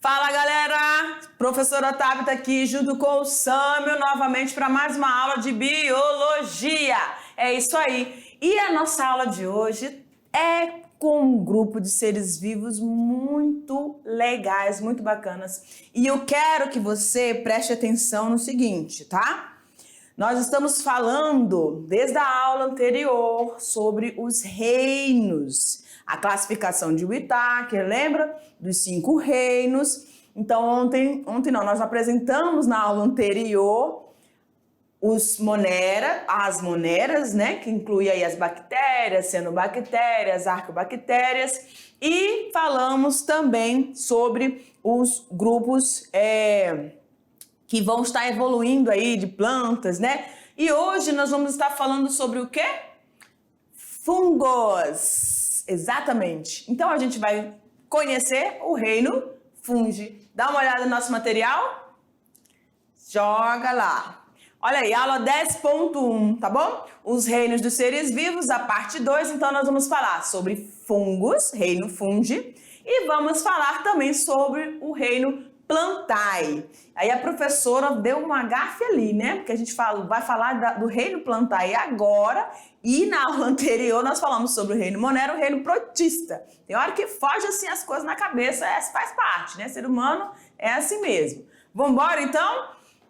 Fala galera, professora Tabita aqui junto com o Sâmio novamente para mais uma aula de biologia. É isso aí. E a nossa aula de hoje é com um grupo de seres vivos muito legais, muito bacanas. E eu quero que você preste atenção no seguinte, tá? Nós estamos falando desde a aula anterior sobre os reinos. A classificação de Whittaker, lembra? Dos 5 reinos. Então, ontem não, nós apresentamos na aula anterior as moneras, né? Que inclui aí as bactérias, cianobactérias, arqueobactérias. E falamos também sobre os grupos que vão estar evoluindo aí de plantas, né? E hoje nós vamos estar falando sobre o quê? Fungos. Exatamente. Então a gente vai conhecer o reino fungi. Dá uma olhada no nosso material? Joga lá. Olha aí, aula 10.1, tá bom? Os reinos dos seres vivos, a parte 2. Então nós vamos falar sobre fungos, reino fungi, e vamos falar também sobre o reino Plantae. Aí a professora deu uma gafe ali, né? Porque a gente vai falar do reino Plantae agora, e na aula anterior nós falamos sobre o reino Monera, o reino Protista. Tem hora que foge assim as coisas na cabeça, faz parte, né? Ser humano é assim mesmo. Vamos embora então?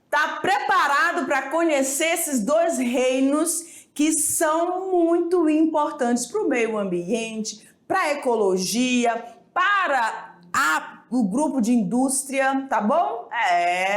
Tá preparado para conhecer esses dois reinos que são muito importantes para o meio ambiente, para a ecologia, para o grupo de indústria, tá bom?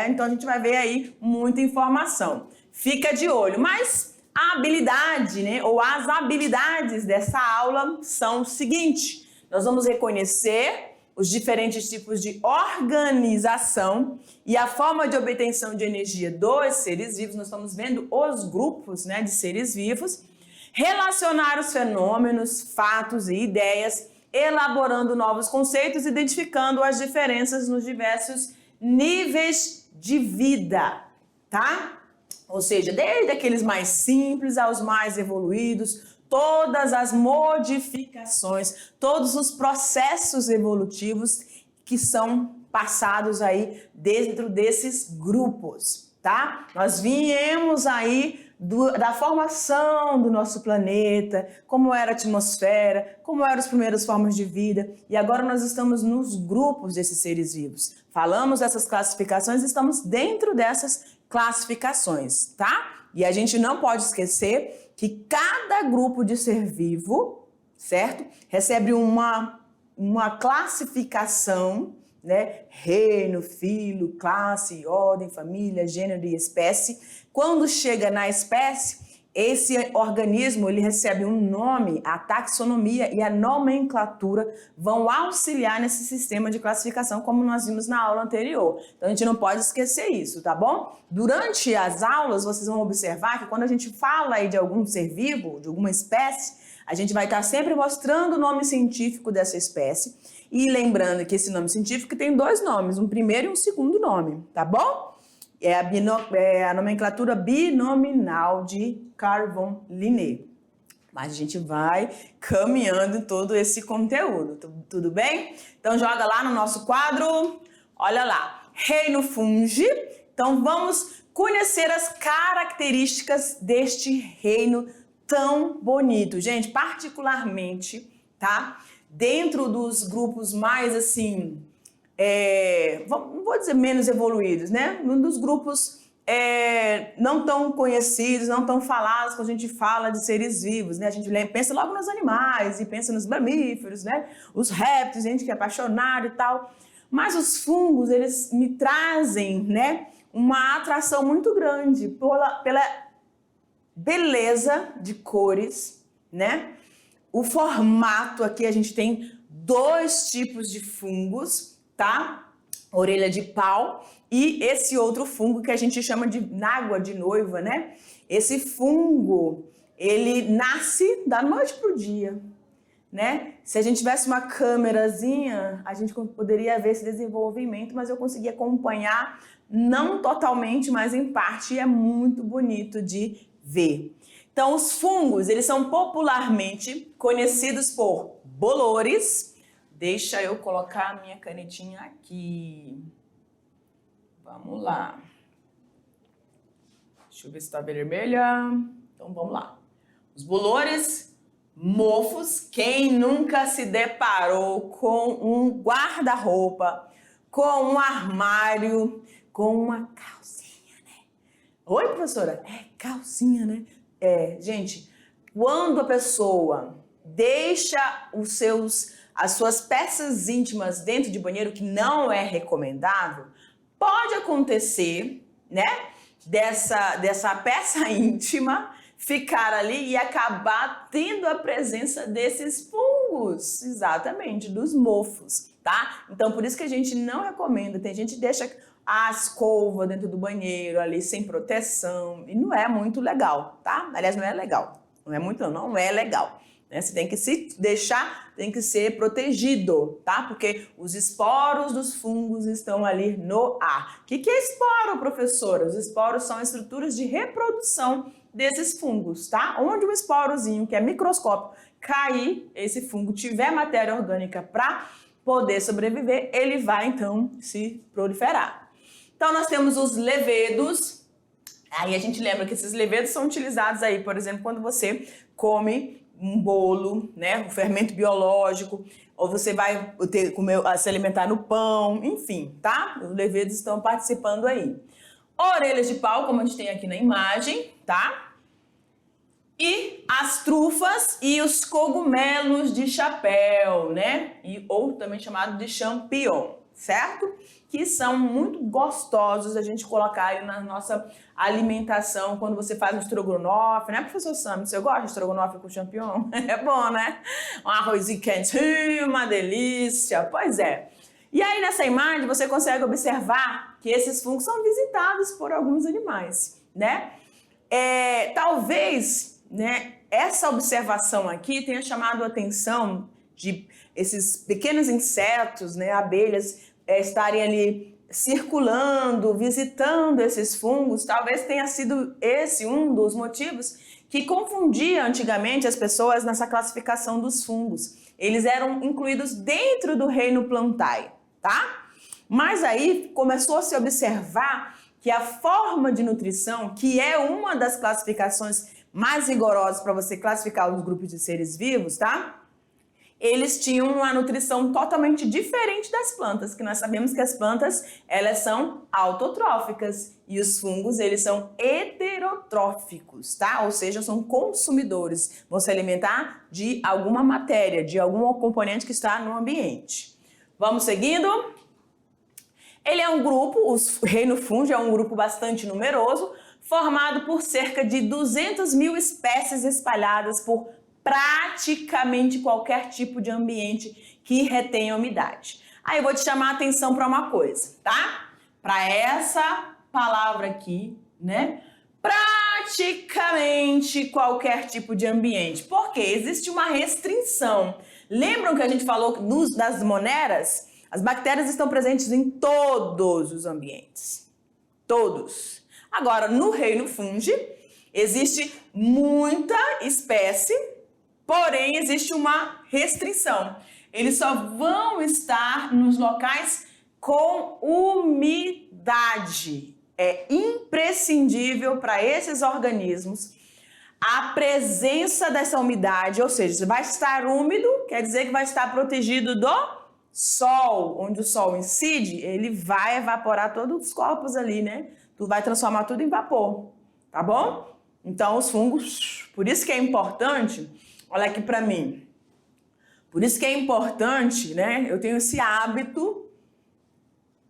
Então a gente vai ver aí muita informação. Fica de olho, mas a habilidade, né, ou as habilidades dessa aula são o seguinte: nós vamos reconhecer os diferentes tipos de organização e a forma de obtenção de energia dos seres vivos. Nós estamos vendo os grupos, né, de seres vivos, relacionar os fenômenos, fatos e ideias, elaborando novos conceitos, identificando as diferenças nos diversos níveis de vida, tá? Ou seja, desde aqueles mais simples aos mais evoluídos, todas as modificações, todos os processos evolutivos que são passados aí dentro desses grupos, tá? Nós viemos aí da formação do nosso planeta, como era a atmosfera, como eram as primeiras formas de vida, e agora nós estamos nos grupos desses seres vivos. Falamos dessas classificações, estamos dentro dessas classificações, tá? E a gente não pode esquecer que cada grupo de ser vivo, certo? Recebe uma classificação, né? Reino, filo, classe, ordem, família, gênero e espécie. Quando chega na espécie, esse organismo ele recebe um nome, a taxonomia e a nomenclatura vão auxiliar nesse sistema de classificação, como nós vimos na aula anterior. Então a gente não pode esquecer isso, tá bom? Durante as aulas, vocês vão observar que quando a gente fala aí de algum ser vivo, de alguma espécie, a gente vai estar sempre mostrando o nome científico dessa espécie. E lembrando que esse nome científico tem 2 nomes, um primeiro e um segundo nome, tá bom? É a nomenclatura binominal de Carl von Linné. Mas a gente vai caminhando todo esse conteúdo, tudo bem? Então joga lá no nosso quadro, olha lá, reino fungi. Então vamos conhecer as características deste reino tão bonito. Gente, particularmente, tá? Dentro dos grupos mais assim, não vou dizer menos evoluídos, né? Um dos grupos não tão conhecidos, não tão falados quando a gente fala de seres vivos, né? A gente pensa logo nos animais e pensa nos mamíferos, né? Os répteis, gente que é apaixonada e tal. Mas os fungos, eles me trazem, né, uma atração muito grande pela beleza de cores, né? O formato, aqui a gente tem 2 tipos de fungos, tá? Orelha de pau e esse outro fungo que a gente chama de nágua de noiva, né? Esse fungo, ele nasce da noite pro dia, né? Se a gente tivesse uma câmerazinha, a gente poderia ver esse desenvolvimento, mas eu consegui acompanhar, não totalmente, mas em parte, e é muito bonito de ver. Então, os fungos, eles são popularmente conhecidos por bolores, Deixa eu colocar a minha canetinha aqui. Vamos lá. Deixa eu ver se está vermelha. Então, vamos lá. Os bolores mofos. Quem nunca se deparou com um guarda-roupa, com um armário, com uma calcinha, né? Oi, professora? É calcinha, né? Gente, quando a pessoa deixa as suas peças íntimas dentro de banheiro, que não é recomendável, pode acontecer, né, dessa peça íntima ficar ali e acabar tendo a presença desses fungos, exatamente, dos mofos, tá? Então, por isso que a gente não recomenda. Tem gente que deixa a escova dentro do banheiro ali sem proteção e não é muito legal, tá? Aliás, não é legal. Não é muito, não é legal. Né? Você tem que se deixar, tem que ser protegido, tá? Porque os esporos dos fungos estão ali no ar. O que é esporo, professora? Os esporos são estruturas de reprodução desses fungos, tá? Onde um esporozinho, que é microscópico, cair, esse fungo tiver matéria orgânica para poder sobreviver, ele vai então se proliferar. Então nós temos os levedos. Aí a gente lembra que esses levedos são utilizados aí, por exemplo, quando você come um bolo, né, um fermento biológico, ou você vai se alimentar no pão, enfim, tá? Os levedos estão participando aí. Orelhas de pau, como a gente tem aqui na imagem, tá? E as trufas e os cogumelos de chapéu, né? Ou também chamado de champignon, certo? Que são muito gostosos a gente colocar aí na nossa alimentação quando você faz um estrogonofe, né, professor Sam? Você gosta de estrogonofe com champignon? É bom, né? Um arrozinho quentinho, uma delícia. Pois é. E aí nessa imagem você consegue observar que esses fungos são visitados por alguns animais, né? Talvez, né, essa observação aqui tenha chamado a atenção de esses pequenos insetos, né, abelhas, estarem ali circulando, visitando esses fungos. Talvez tenha sido esse um dos motivos que confundia antigamente as pessoas nessa classificação dos fungos. Eles eram incluídos dentro do reino Plantae, tá? Mas aí começou a se observar que a forma de nutrição, que é uma das classificações mais rigorosas para você classificar os grupos de seres vivos, tá? Eles tinham uma nutrição totalmente diferente das plantas, que nós sabemos que as plantas, elas são autotróficas e os fungos, eles são heterotróficos, tá? Ou seja, são consumidores, vão se alimentar de alguma matéria, de algum componente que está no ambiente. Vamos seguindo? Ele é um grupo, o reino fúngeo é um grupo bastante numeroso, formado por cerca de 200 mil espécies espalhadas por praticamente qualquer tipo de ambiente que retenha umidade. Aí eu vou te chamar a atenção para uma coisa, tá? Para essa palavra aqui, né? Praticamente qualquer tipo de ambiente. Porque existe uma restrição. Lembram que a gente falou das moneras? As bactérias estão presentes em todos os ambientes. Todos. Agora, no reino fungi, existe muita espécie, porém existe uma restrição. Eles só vão estar nos locais com umidade. É imprescindível para esses organismos a presença dessa umidade, ou seja, vai estar úmido, quer dizer que vai estar protegido do sol, onde o sol incide, ele vai evaporar todos os corpos ali, né? Tu vai transformar tudo em vapor, tá bom? Então, os fungos, por isso que é importante, olha aqui pra mim, por isso que é importante, né? Eu tenho esse hábito,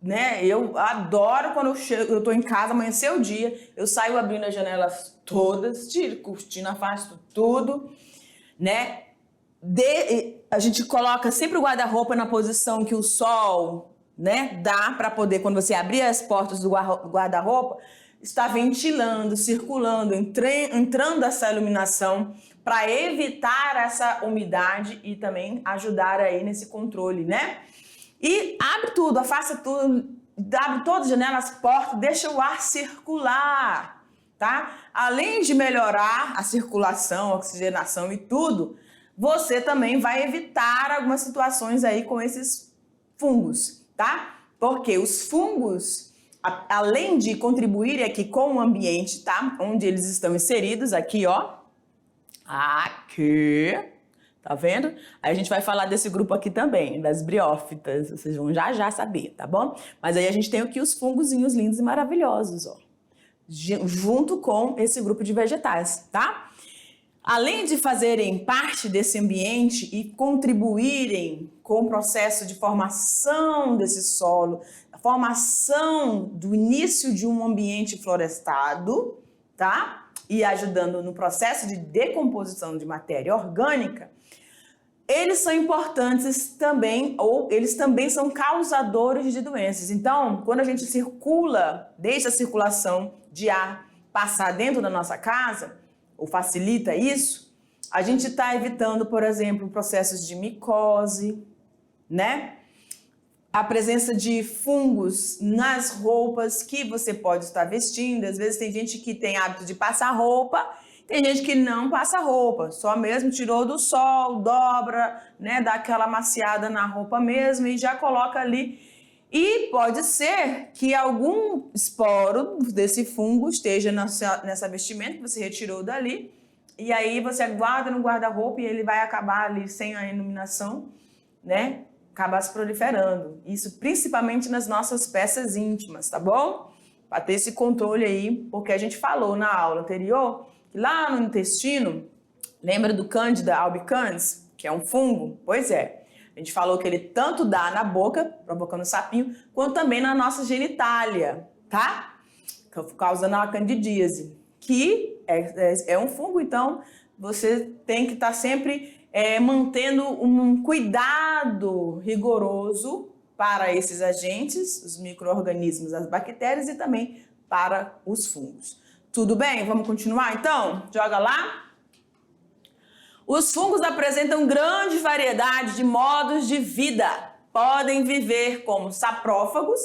né? Eu adoro quando eu tô em casa, amanhecer o dia, eu saio abrindo as janelas todas, tiro cortina, afasto tudo, né? A gente coloca sempre o guarda-roupa na posição que o sol, né, dá para poder, quando você abrir as portas do guarda-roupa, está ventilando, circulando, entrando essa iluminação para evitar essa umidade e também ajudar aí nesse controle, né? E abre tudo, afasta tudo, abre todas as janelas, portas, deixa o ar circular, tá? Além de melhorar a circulação, a oxigenação e tudo, você também vai evitar algumas situações aí com esses fungos, tá? Porque os fungos, além de contribuírem aqui com o ambiente, tá? Onde eles estão inseridos, aqui, ó. Aqui. Tá vendo? Aí a gente vai falar desse grupo aqui também, das briófitas. Vocês vão já saber, tá bom? Mas aí a gente tem aqui os fungozinhos lindos e maravilhosos, ó. Junto com esse grupo de vegetais, tá? Além de fazerem parte desse ambiente e contribuírem com o processo de formação desse solo, a formação do início de um ambiente florestado, tá? E ajudando no processo de decomposição de matéria orgânica, eles são importantes também, ou eles também são causadores de doenças. Então, quando a gente circula, deixa a circulação de ar passar dentro da nossa casa, ou facilita isso, a gente está evitando, por exemplo, processos de micose, né? A presença de fungos nas roupas que você pode estar vestindo. Às vezes tem gente que tem hábito de passar roupa, tem gente que não passa roupa, só mesmo tirou do sol, dobra, né, dá aquela amaciada na roupa mesmo e já coloca ali. E pode ser que algum esporo desse fungo esteja nessa vestimenta que você retirou dali, e aí você guarda no guarda-roupa e ele vai acabar ali sem a iluminação, né? Acabar se proliferando. Isso principalmente nas nossas peças íntimas, tá bom? Para ter esse controle aí, porque a gente falou na aula anterior que lá no intestino, lembra do Candida albicans, que é um fungo? Pois é. A gente falou que ele tanto dá na boca, provocando sapinho, quanto também na nossa genitália, tá? Causando a candidíase, que é um fungo, então você tem que estar sempre mantendo um cuidado rigoroso para esses agentes, os micro-organismos, as bactérias e também para os fungos. Tudo bem? Vamos continuar então? Joga lá. Os fungos apresentam grande variedade de modos de vida. Podem viver como saprófagos,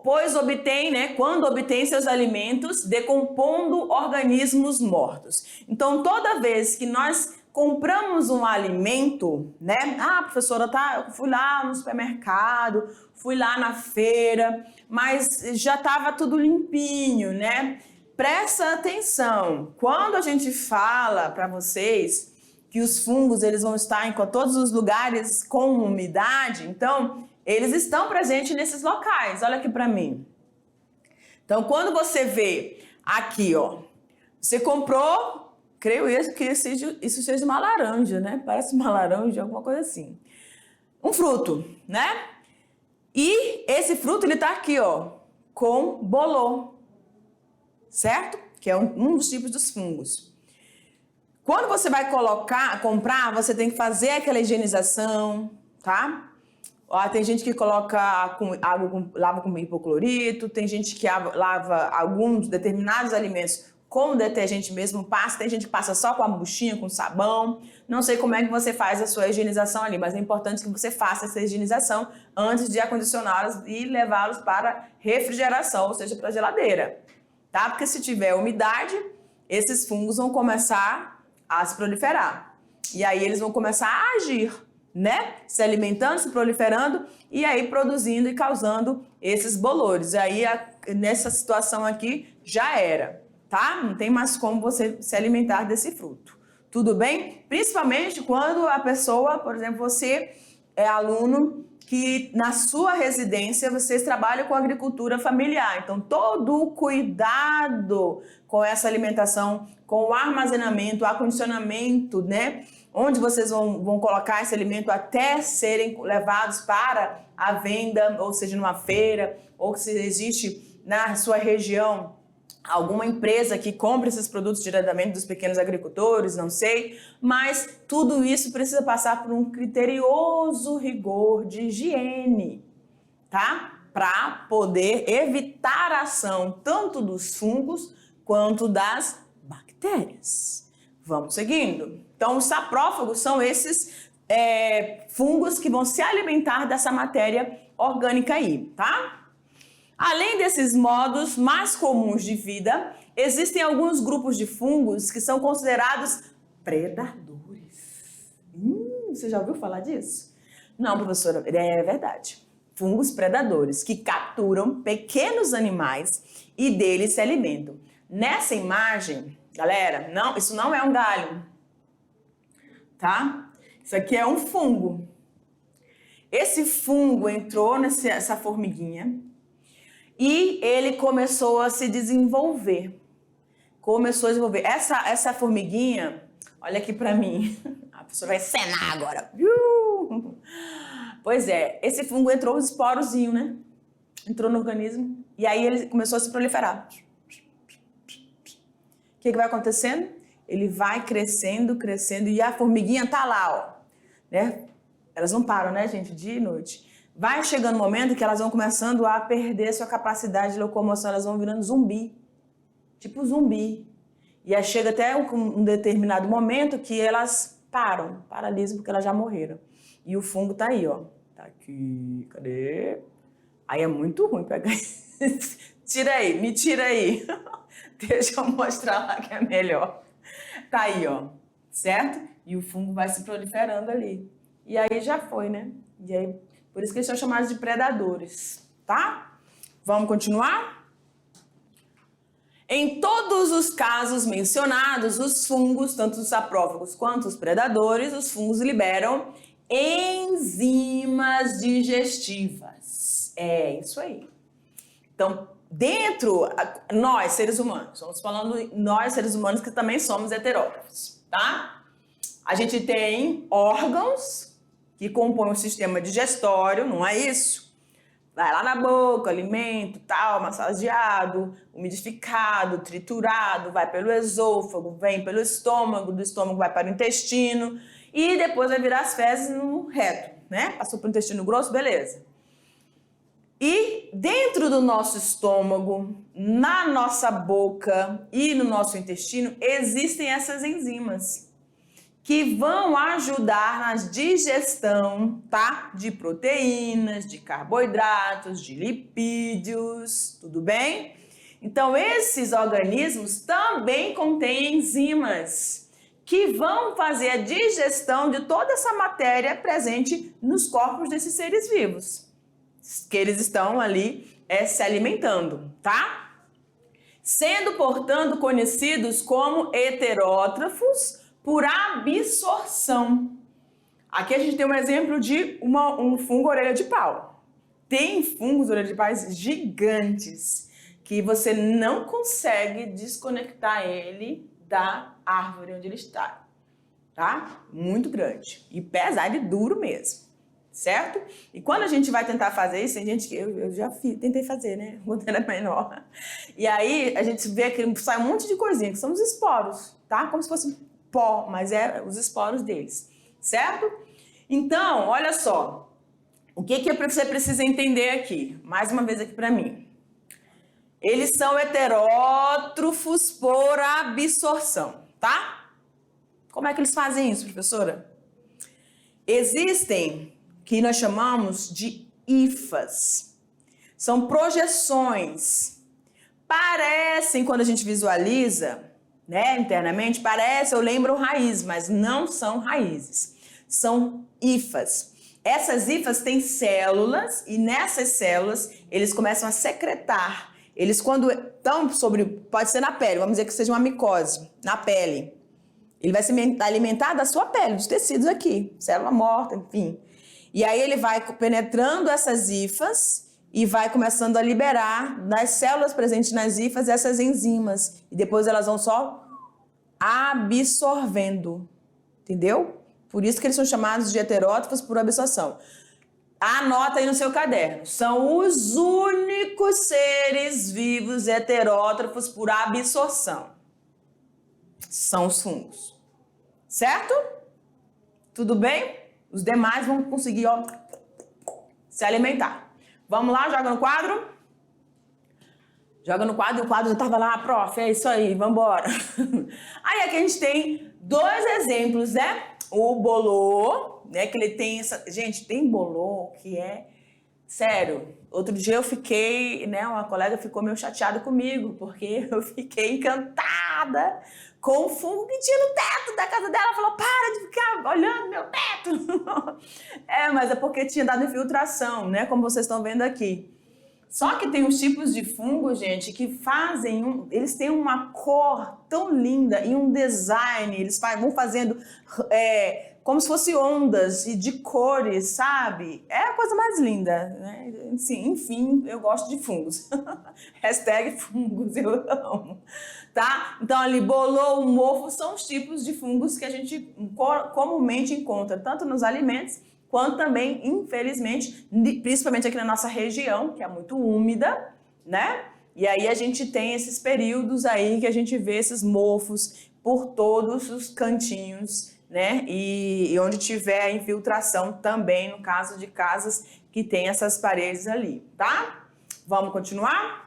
pois obtêm, né, quando obtêm seus alimentos, decompondo organismos mortos. Então, toda vez que nós compramos um alimento, né? Ah, professora, tá, eu fui lá no supermercado, fui lá na feira, mas já estava tudo limpinho, né? Presta atenção, quando a gente fala para vocês que os fungos eles vão estar em todos os lugares com umidade, então eles estão presentes nesses locais. Olha aqui para mim. Então, quando você vê aqui, ó, você comprou, creio que isso seja uma laranja, né? Parece uma laranja, alguma coisa assim. Um fruto, né? E esse fruto ele tá aqui, ó, com bolor. Certo? Que é um dos tipos dos fungos. Quando você vai comprar, você tem que fazer aquela higienização, tá? Ó, tem gente que coloca lava com hipoclorito, tem gente que lava alguns determinados alimentos com detergente mesmo, passa, tem gente que passa só com a buchinha, com sabão. Não sei como é que você faz a sua higienização ali, mas é importante que você faça essa higienização antes de acondicioná-los e levá-los para refrigeração, ou seja, para a geladeira. Tá? Porque se tiver umidade, esses fungos vão começar a se proliferar. E aí eles vão começar a agir, né? Se alimentando, se proliferando e aí produzindo e causando esses bolores. E aí nessa situação aqui já era, tá? Não tem mais como você se alimentar desse fruto. Tudo bem? Principalmente quando a pessoa, por exemplo, você é aluno que na sua residência vocês trabalham com agricultura familiar. Então, todo o cuidado com essa alimentação, com o armazenamento, o acondicionamento, né? Onde vocês vão colocar esse alimento até serem levados para a venda, ou seja, numa feira, ou se existe na sua região alguma empresa que compra esses produtos diretamente dos pequenos agricultores, não sei, mas tudo isso precisa passar por um criterioso rigor de higiene, tá? Para poder evitar a ação tanto dos fungos quanto das bactérias. Vamos seguindo. Então, os saprófagos são esses fungos que vão se alimentar dessa matéria orgânica aí, tá? Além desses modos mais comuns de vida, existem alguns grupos de fungos que são considerados predadores. Você já ouviu falar disso? Não, professora, é verdade. Fungos predadores que capturam pequenos animais e deles se alimentam. Nessa imagem, galera, não, isso não é um galho, tá? Isso aqui é um fungo. Esse fungo entrou nessa formiguinha e ele começou a se desenvolver. Começou a desenvolver. Essa formiguinha, olha aqui pra mim. A pessoa vai cenar agora. Pois é, esse fungo entrou os esporozinhos, né? Entrou no organismo e aí ele começou a se proliferar. O que vai acontecendo? Ele vai crescendo, crescendo e a formiguinha tá lá, ó, né? Elas não param, né, gente, dia e noite. Vai chegando um momento que elas vão começando a perder sua capacidade de locomoção, elas vão virando zumbi, tipo zumbi. E aí chega até um determinado momento que elas paralisam porque elas já morreram. E o fungo tá aí, ó. Tá aqui, cadê? Aí é muito ruim pegar. Tira aí, me tira aí. Deixa eu mostrar lá que é melhor. Tá aí, ó, certo? E o fungo vai se proliferando ali. E aí já foi, né? E aí, por isso que eles são chamados de predadores, tá? Vamos continuar? Em todos os casos mencionados, os fungos, tanto os saprófagos quanto os predadores, os fungos liberam enzimas digestivas. É isso aí. Então, nós, seres humanos, estamos falando nós, seres humanos, que também somos heterótrofos, tá? A gente tem órgãos que compõem o sistema digestório, não é isso? Vai lá na boca, alimento, tal, massageado, umidificado, triturado, vai pelo esôfago, vem pelo estômago, do estômago vai para o intestino e depois vai virar as fezes no reto, né? Passou para o intestino grosso, beleza. E dentro do nosso estômago, na nossa boca e no nosso intestino, existem essas enzimas que vão ajudar na digestão, tá? De proteínas, de carboidratos, de lipídios, tudo bem? Então, esses organismos também contêm enzimas que vão fazer a digestão de toda essa matéria presente nos corpos desses seres vivos, que eles estão ali se alimentando, tá? Sendo, portanto, conhecidos como heterótrofos por absorção. Aqui a gente tem um exemplo de um fungo orelha de pau. Tem fungos orelha de pau gigantes que você não consegue desconectar ele da árvore onde ele está, tá? Muito grande e pesado e duro mesmo, certo? E quando a gente vai tentar fazer isso, tem gente que eu já tentei fazer, né? Quando era menor. E aí a gente vê que sai um monte de coisinha, que são os esporos, tá? Como se fosse pó, mas é os esporos deles, certo? Então, olha só, o que você precisa entender aqui? Mais uma vez aqui para mim. Eles são heterótrofos por absorção, tá? Como é que eles fazem isso, professora? Existem, que nós chamamos de hifas. São projeções. Parecem, quando a gente visualiza, né, internamente, eu lembro raiz, mas não são raízes. São hifas. Essas hifas têm células e nessas células eles começam a secretar. Eles quando estão pode ser na pele, vamos dizer que seja uma micose, na pele. Ele vai se alimentar da sua pele, dos tecidos aqui, célula morta, enfim. E aí ele vai penetrando essas hifas e vai começando a liberar das células presentes nas hifas essas enzimas. E depois elas vão só absorvendo, entendeu? Por isso que eles são chamados de heterótrofos por absorção. Anota aí no seu caderno. São os únicos seres vivos heterótrofos por absorção. São os fungos. Certo? Tudo bem? Os demais vão conseguir, ó, se alimentar. Vamos lá, joga no quadro. Joga no quadro e o quadro já tava lá, prof, é isso aí, vambora. Aí aqui a gente tem dois exemplos, né? O bolô, né, que ele tem essa... Gente, tem bolô que é... Sério, outro dia eu fiquei, né, uma colega ficou meio chateada comigo, porque eu fiquei encantada com o fungo que tinha no teto da casa dela. Falou, para de ficar olhando meu teto. Mas é porque tinha dado infiltração, né? Como vocês estão vendo aqui. Só que tem uns tipos de fungo, gente, que eles têm uma cor tão linda e um design, eles vão fazendo como se fossem ondas de cores, sabe? É a coisa mais linda, né? Sim, enfim, eu gosto de fungos. Hashtag fungos, eu amo. Tá? Então ali, bolor, mofo, são os tipos de fungos que a gente comumente encontra, tanto nos alimentos, quanto também, infelizmente, principalmente aqui na nossa região, que é muito úmida, né? E aí a gente tem esses períodos aí que a gente vê esses mofos por todos os cantinhos, né? E onde tiver a infiltração também, no caso de casas que tem essas paredes ali, tá? Vamos continuar?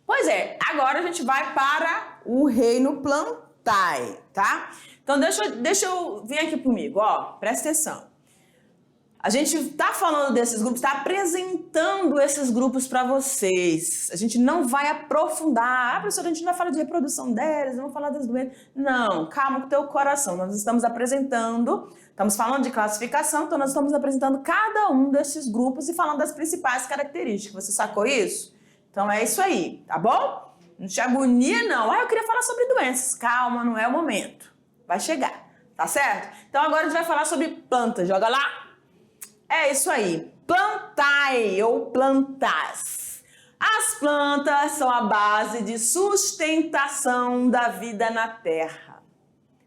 Pois é, agora a gente vai para o reino Plantae, tá? Então deixa eu vir aqui comigo, ó, presta atenção. A gente está falando desses grupos, está apresentando esses grupos para vocês. A gente não vai aprofundar. Professora, a gente não vai falar de reprodução delas, não vamos falar das doenças. Não, calma com o teu coração. Nós estamos apresentando, estamos falando de classificação, então nós estamos apresentando cada um desses grupos e falando das principais características. Você sacou isso? Então é isso aí, tá bom? Não te agonia, não. Eu queria falar sobre doenças. Calma, não é o momento. Vai chegar, tá certo? Então agora a gente vai falar sobre plantas. Joga lá. É isso aí, Plantae ou plantas. As plantas são a base de sustentação da vida na Terra.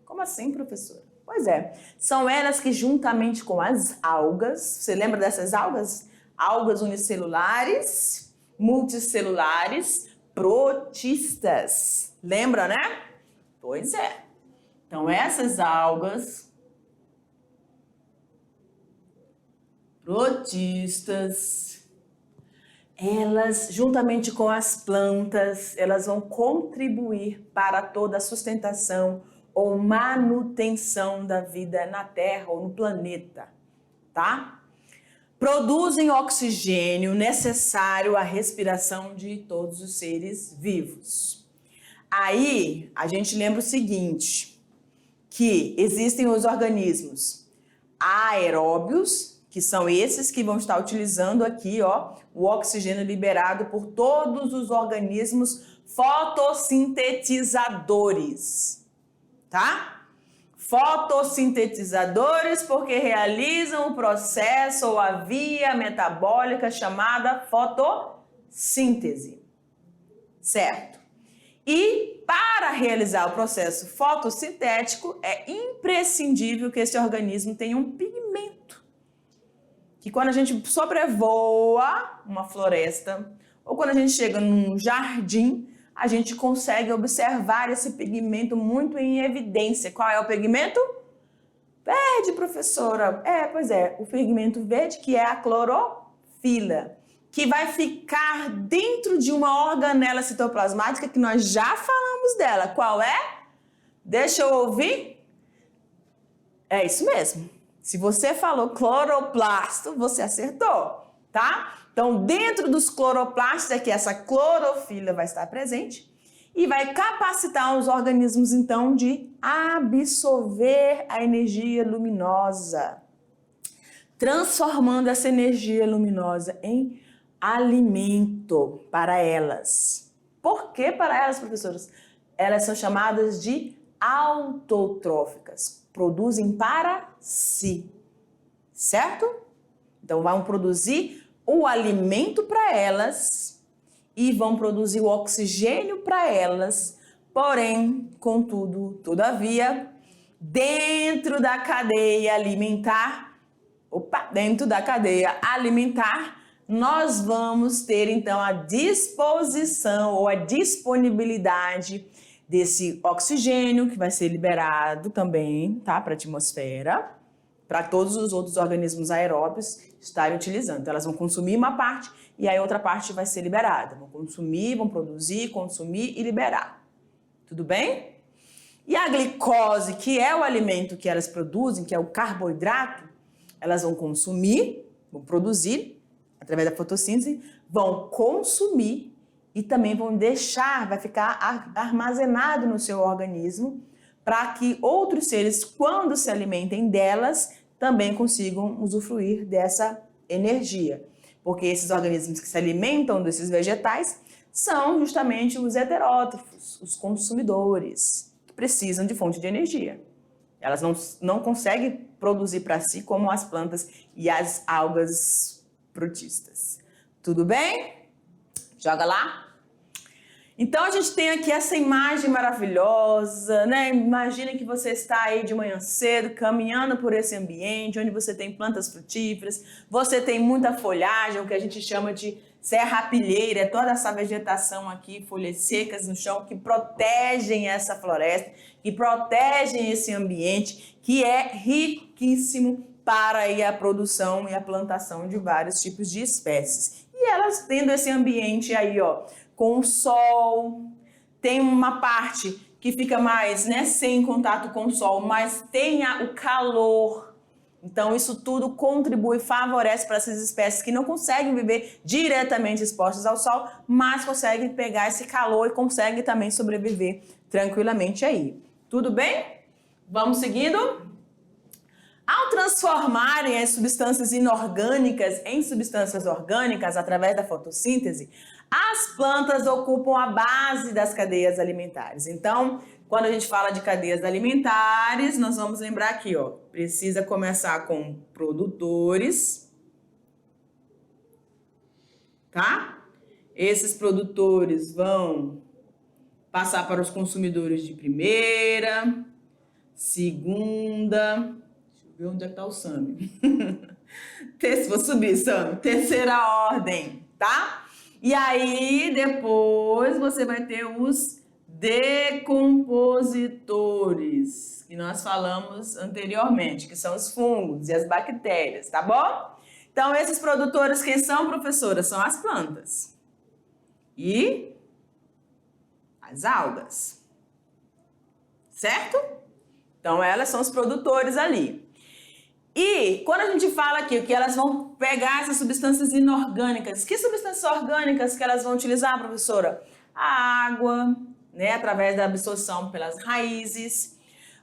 Como assim, professora? Pois é, são elas que juntamente com as algas, você lembra dessas algas? Algas unicelulares, multicelulares, protistas. Lembra, né? Pois é. Então essas algas protistas, elas, juntamente com as plantas, elas vão contribuir para toda a sustentação ou manutenção da vida na Terra ou no planeta, tá? Produzem oxigênio necessário à respiração de todos os seres vivos. Aí, a gente lembra o seguinte, que existem os organismos aeróbios, que são esses que vão estar utilizando aqui, ó, o oxigênio liberado por todos os organismos fotossintetizadores, tá? Fotossintetizadores porque realizam o processo ou a via metabólica chamada fotossíntese, certo? E para realizar o processo fotossintético é imprescindível que esse organismo tenha um pigmento. Que quando a gente sobrevoa uma floresta ou quando a gente chega num jardim, a gente consegue observar esse pigmento muito em evidência. Qual é o pigmento? Verde, professora. Pois é, o pigmento verde que é a clorofila, que vai ficar dentro de uma organela citoplasmática que nós já falamos dela. Qual é? Deixa eu ouvir. É isso mesmo. Se você falou cloroplasto, você acertou, tá? Então, dentro dos cloroplastos é que essa clorofila vai estar presente e vai capacitar os organismos, então, de absorver a energia luminosa, transformando essa energia luminosa em alimento para elas. Por que para elas, professoras? Elas são chamadas de autotróficas. Produzem para si, certo? Então vão produzir o alimento para elas e vão produzir o oxigênio para elas, porém, contudo, todavia, dentro da cadeia alimentar, nós vamos ter então a disposição ou a disponibilidade desse oxigênio que vai ser liberado também, tá, para a atmosfera, para todos os outros organismos aeróbios estarem utilizando. Então, elas vão consumir uma parte e aí outra parte vai ser liberada. Vão consumir, vão produzir, consumir e liberar. Tudo bem? E a glicose, que é o alimento que elas produzem, que é o carboidrato, elas vão consumir, vão produzir através da fotossíntese, vão consumir e também vão deixar, vai ficar armazenado no seu organismo para que outros seres, quando se alimentem delas, também consigam usufruir dessa energia. Porque esses organismos que se alimentam desses vegetais são justamente os heterótrofos, os consumidores, que precisam de fonte de energia. Elas não conseguem produzir para si como as plantas e as algas protistas. Tudo bem? Joga lá. Então a gente tem aqui essa imagem maravilhosa, né? Imagina que você está aí de manhã cedo, caminhando por esse ambiente, onde você tem plantas frutíferas, você tem muita folhagem, o que a gente chama de serrapilheira, é toda essa vegetação aqui, folhas secas no chão, que protegem essa floresta, que protegem esse ambiente, que é riquíssimo para aí a produção e a plantação de vários tipos de espécies. E elas tendo esse ambiente aí, ó, com o sol, tem uma parte que fica mais, né, sem contato com o sol, mas tem o calor. Então isso tudo contribui, favorece para essas espécies que não conseguem viver diretamente expostas ao sol, mas conseguem pegar esse calor e conseguem também sobreviver tranquilamente aí. Tudo bem? Vamos seguindo? Ao transformarem as substâncias inorgânicas em substâncias orgânicas através da fotossíntese, as plantas ocupam a base das cadeias alimentares. Então, quando a gente fala de cadeias alimentares, nós vamos lembrar aqui, ó, precisa começar com produtores, tá? Esses produtores vão passar para os consumidores de primeira, segunda, deixa eu ver onde é que está o Sami. Vou subir, Sami. Terceira ordem, tá? E aí, depois, você vai ter os decompositores, que nós falamos anteriormente, que são os fungos e as bactérias, tá bom? Então, esses produtores, quem são, professora? São as plantas e as algas, certo? Então, elas são os produtores ali. E quando a gente fala aqui que elas vão pegar essas substâncias inorgânicas, que substâncias orgânicas que elas vão utilizar, professora? A água, né, através da absorção pelas raízes.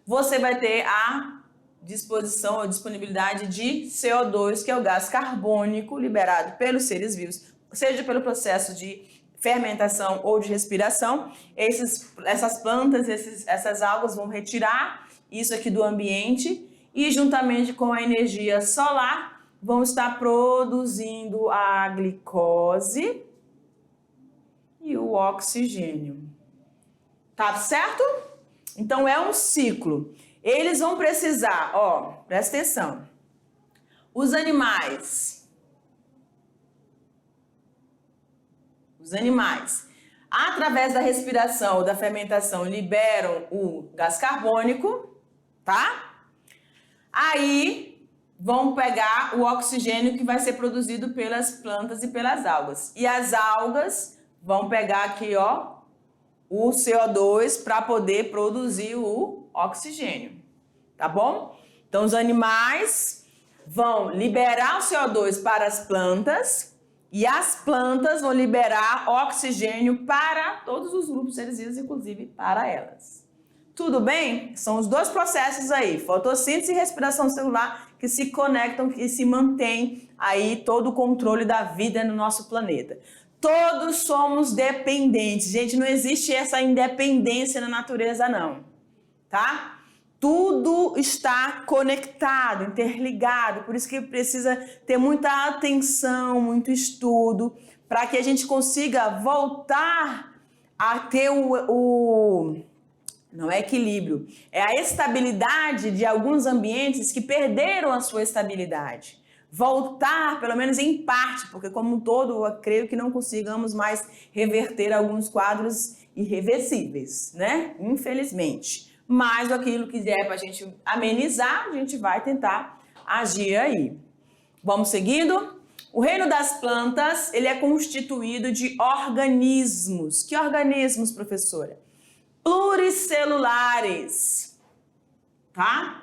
Você vai ter a disposição ou disponibilidade de CO2, que é o gás carbônico liberado pelos seres vivos, seja pelo processo de fermentação ou de respiração. Essas plantas, essas algas vão retirar isso aqui do ambiente e, juntamente com a energia solar, vão estar produzindo a glicose e o oxigênio. Tá certo? Então é um ciclo. Eles vão precisar, ó, presta atenção. Os animais, através da respiração ou da fermentação, liberam o gás carbônico, tá? Aí vão pegar o oxigênio que vai ser produzido pelas plantas e pelas algas. E as algas vão pegar aqui, ó, o CO2 para poder produzir o oxigênio, tá bom? Então, os animais vão liberar o CO2 para as plantas e as plantas vão liberar oxigênio para todos os grupos seres vivos, inclusive para elas. Tudo bem? São os dois processos aí, fotossíntese e respiração celular, que se conectam e se mantém aí todo o controle da vida no nosso planeta. Todos somos dependentes. Gente, não existe essa independência na natureza, não, tá? Tudo está conectado, interligado, por isso que precisa ter muita atenção, muito estudo, para que a gente consiga voltar a ter não é equilíbrio, é a estabilidade de alguns ambientes que perderam a sua estabilidade. Voltar, pelo menos em parte, porque como um todo, eu creio que não consigamos mais reverter alguns quadros irreversíveis, né? Infelizmente. Mas aquilo que der para a gente amenizar, a gente vai tentar agir aí. Vamos seguindo? O reino das plantas, ele é constituído de organismos. Que organismos, professora? Pluricelulares, tá?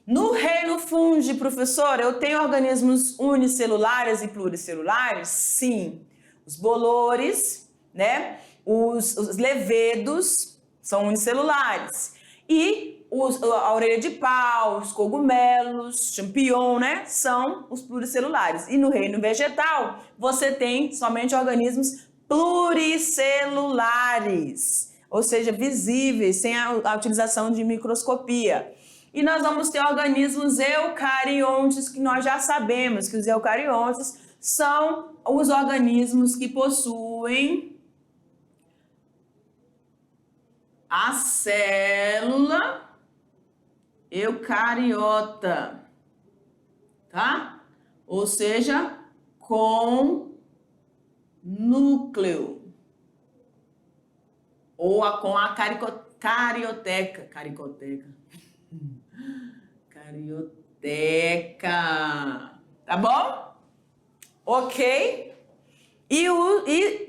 No reino fungi, professora, eu tenho organismos unicelulares e pluricelulares? Sim. Os bolores, né? Os levedos são unicelulares. E a orelha de pau, os cogumelos, champignon, né? São os pluricelulares. E no reino vegetal, você tem somente organismos pluricelulares, ou seja, visíveis, sem a utilização de microscopia. E nós vamos ter organismos eucariontes, que nós já sabemos que os eucariontes são os organismos que possuem a célula eucariota, tá? Ou seja, com núcleo. Ou com a carioteca. Carioteca. Tá bom? Ok? E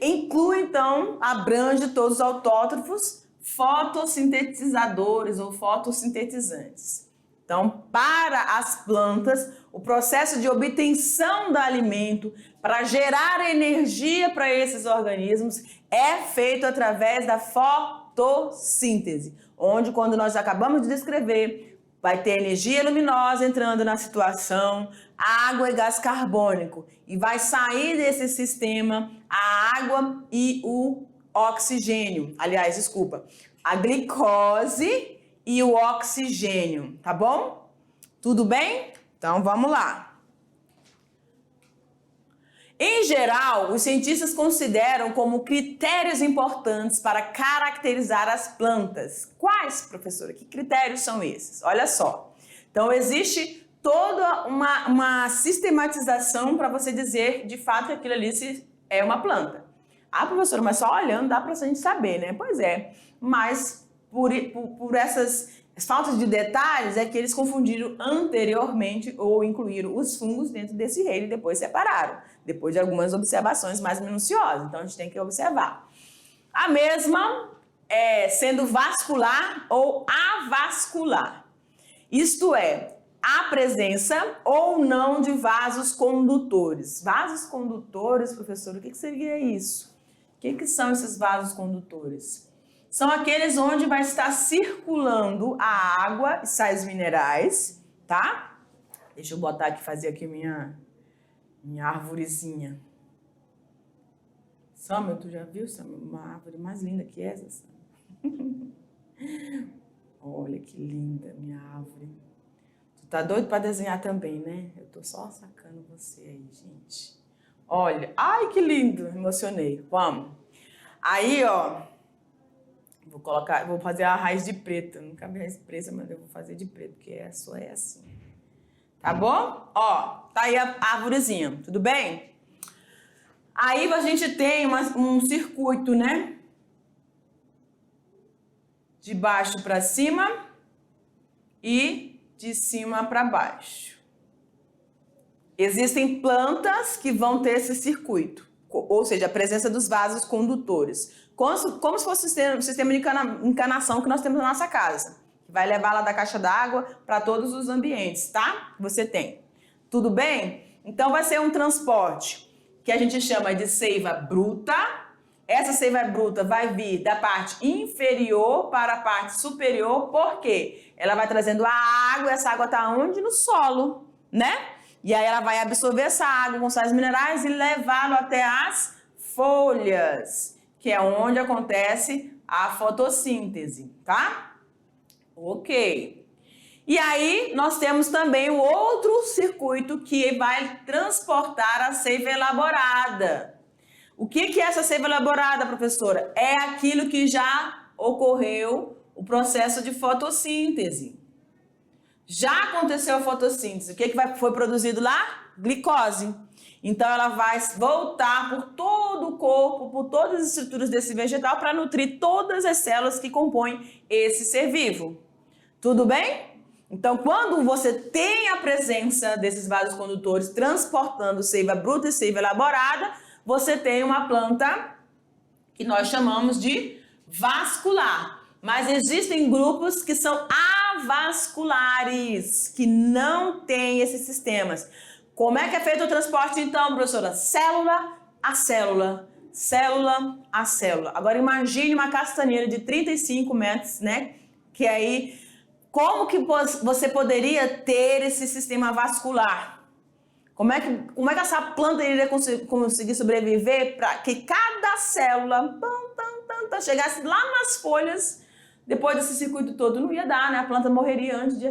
inclui, então, abrange todos os autótrofos fotossintetizadores ou fotossintetizantes. Então, para as plantas, o processo de obtenção do alimento para gerar energia para esses organismos é feito através da fotossíntese, onde, quando nós acabamos de descrever, vai ter energia luminosa entrando na situação, água e gás carbônico, e vai sair desse sistema a água e o oxigênio, aliás, desculpa, a glicose e o oxigênio, tá bom? Tudo bem? Então vamos lá. Em geral, os cientistas consideram como critérios importantes para caracterizar as plantas. Quais, professora? Que critérios são esses? Olha só. Então existe toda uma sistematização para você dizer de fato que aquilo ali é uma planta. Ah, professora, mas só olhando dá para a gente saber, né? Pois é, mas por essas faltas de detalhes é que eles confundiram anteriormente ou incluíram os fungos dentro desse reino e depois separaram, depois de algumas observações mais minuciosas. Então a gente tem que observar. A mesma sendo vascular ou avascular. Isto é, a presença ou não de vasos condutores. Vasos condutores, professor, o que seria isso? O que são esses vasos condutores? São aqueles onde vai estar circulando a água e sais minerais, tá? Deixa eu botar aqui, fazer aqui minha arvorezinha. Samuel, tu já viu, Samuel, uma árvore mais linda que essa? Olha que linda minha árvore. Tu tá doido para desenhar também, né? Eu tô só sacando você aí, gente. Olha, ai que lindo, emocionei. Vamos. Aí, ó, vou fazer a raiz de preto. Nunca vi raiz preta, mas eu vou fazer de preto, porque só é assim. Tá bom? Ó, tá aí a árvorezinha, tudo bem? Aí a gente tem um circuito, né? De baixo para cima e de cima para baixo. Existem plantas que vão ter esse circuito, ou seja, a presença dos vasos condutores, como se fosse o sistema de encanação que nós temos na nossa casa, que vai levar lá da caixa d'água para todos os ambientes, tá? Você tem. Tudo bem? Então vai ser um transporte que a gente chama de seiva bruta. Essa seiva bruta vai vir da parte inferior para a parte superior, por quê? Ela vai trazendo a água, e essa água está onde? No solo, né? E aí ela vai absorver essa água com sais minerais e levá-lo até as folhas, que é onde acontece a fotossíntese, tá? Ok. E aí nós temos também o outro circuito que vai transportar a seiva elaborada. O que é essa seiva elaborada, professora? É aquilo que já ocorreu o processo de fotossíntese. Já aconteceu a fotossíntese. O que foi produzido lá? Glicose. Então ela vai voltar por todo o corpo, por todas as estruturas desse vegetal para nutrir todas as células que compõem esse ser vivo. Tudo bem? Então, quando você tem a presença desses vasos condutores transportando seiva bruta e seiva elaborada, você tem uma planta que nós chamamos de vascular. Mas existem grupos que são avasculares, que não têm esses sistemas. Como é que é feito o transporte, então, professora? Célula a célula, célula a célula. Agora imagine uma castanheira de 35 metros, né? Que aí, como que você poderia ter esse sistema vascular? Como é que essa planta iria conseguir sobreviver para que cada célula chegasse lá nas folhas? Depois desse circuito todo não ia dar, né? A planta morreria antes de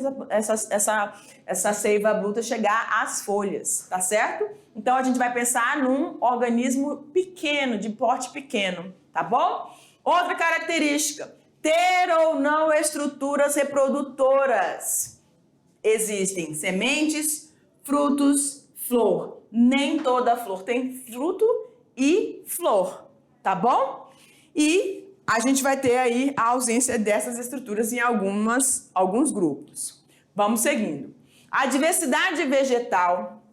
essa seiva bruta chegar às folhas, tá certo? Então a gente vai pensar num organismo pequeno, de porte pequeno, tá bom? Outra característica, ter ou não estruturas reprodutoras. Existem sementes, frutos, flor. Nem toda flor tem fruto e flor, tá bom? E a gente vai ter aí a ausência dessas estruturas em alguns grupos. Vamos seguindo. A diversidade vegetal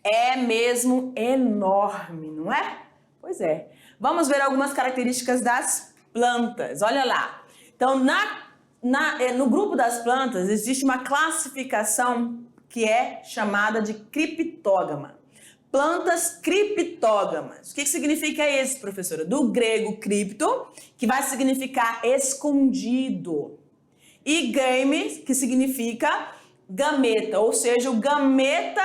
é mesmo enorme, não é? Pois é. Vamos ver algumas características das plantas. Olha lá. Então, no grupo das plantas, existe uma classificação que é chamada de criptógama. Plantas criptógamas. O que significa isso, professora? Do grego cripto, que vai significar escondido. E game, que significa gameta, ou seja, o gameta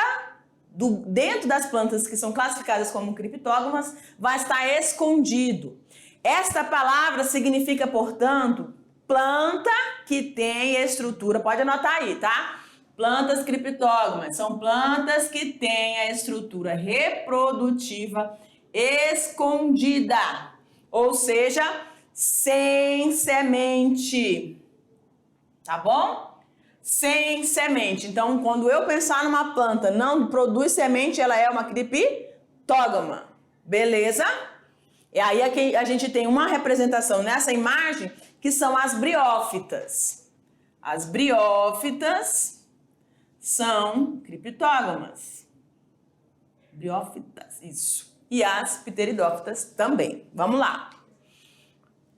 dentro das plantas que são classificadas como criptógamas vai estar escondido. Esta palavra significa, portanto, planta que tem estrutura. Pode anotar aí, tá? Plantas criptógamas são plantas que têm a estrutura reprodutiva escondida, ou seja, sem semente, tá bom? Sem semente. Então, quando eu pensar numa planta não produz semente, ela é uma criptógama, beleza? E aí aqui a gente tem uma representação nessa imagem que são as briófitas. As briófitas são criptógamas. Briófitas, isso. E as pteridófitas também. Vamos lá.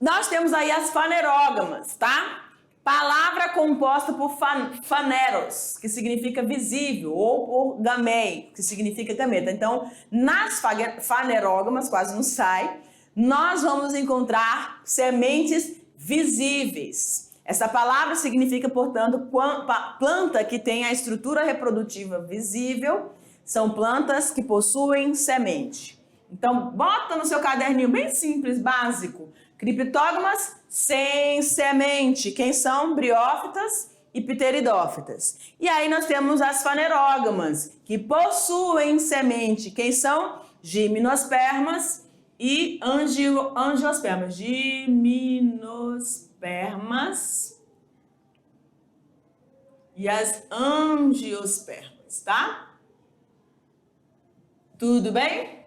Nós temos aí as fanerógamas, tá? Palavra composta por faneros, que significa visível, ou por gamei, que significa gameta. Então, nas fanerógamas, quase não sai, nós vamos encontrar sementes visíveis. Essa palavra significa, portanto, planta que tem a estrutura reprodutiva visível, são plantas que possuem semente. Então, bota no seu caderninho bem simples, básico, criptógamas sem semente. Quem são? Briófitas e pteridófitas. E aí nós temos as fanerógamas, que possuem semente. Quem são? Gimnospermas e angiospermas. Gimnospermas e as angiospermas, tá? Tudo bem?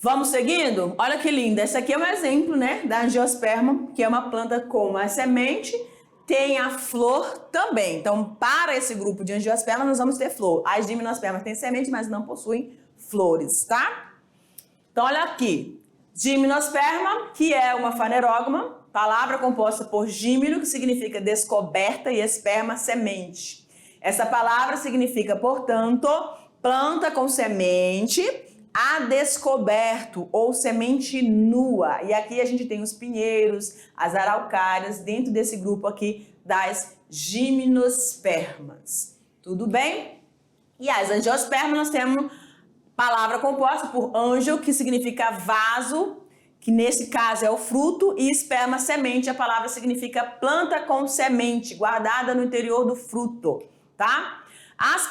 Vamos seguindo? Olha que linda. Esse aqui é um exemplo, né, da angiosperma, que é uma planta com a semente, tem a flor também. Então, para esse grupo de angiospermas, nós vamos ter flor. As gimnospermas têm semente, mas não possuem flores, tá? Então, olha aqui. Gimnosperma, que é uma fanerógama, palavra composta por gímino, que significa descoberta, e esperma, semente. Essa palavra significa, portanto, planta com semente a descoberto ou semente nua. E aqui a gente tem os pinheiros, as araucárias, dentro desse grupo aqui das gimnospermas. Tudo bem? E as angiospermas nós temos palavra composta por ângio, que significa vaso, que nesse caso é o fruto, e esperma, semente. A palavra significa planta com semente, guardada no interior do fruto, tá? As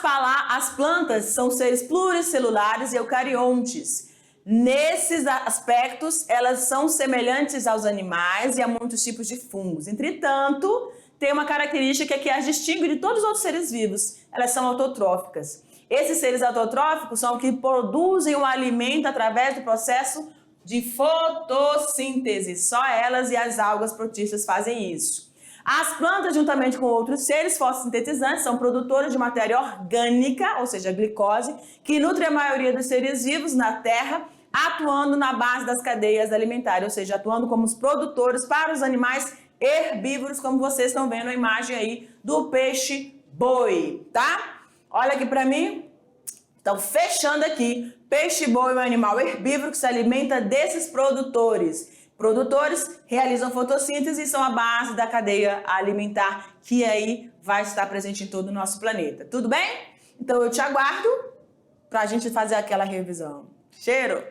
plantas são seres pluricelulares e eucariontes. Nesses aspectos, elas são semelhantes aos animais e a muitos tipos de fungos. Entretanto, tem uma característica que as distingue de todos os outros seres vivos. Elas são autotróficas. Esses seres autotróficos são os que produzem o alimento através do processo de fotossíntese. Só elas e as algas protistas fazem isso. As plantas, juntamente com outros seres fotossintetizantes, são produtoras de matéria orgânica, ou seja, glicose, que nutre a maioria dos seres vivos na Terra, atuando na base das cadeias alimentares, ou seja, atuando como os produtores para os animais herbívoros, como vocês estão vendo a imagem aí do peixe-boi, tá? Olha aqui para mim. Então, fechando aqui, peixe-boi é um animal herbívoro que se alimenta desses produtores. Produtores realizam fotossíntese e são a base da cadeia alimentar que aí vai estar presente em todo o nosso planeta. Tudo bem? Então, eu te aguardo para a gente fazer aquela revisão. Cheiro!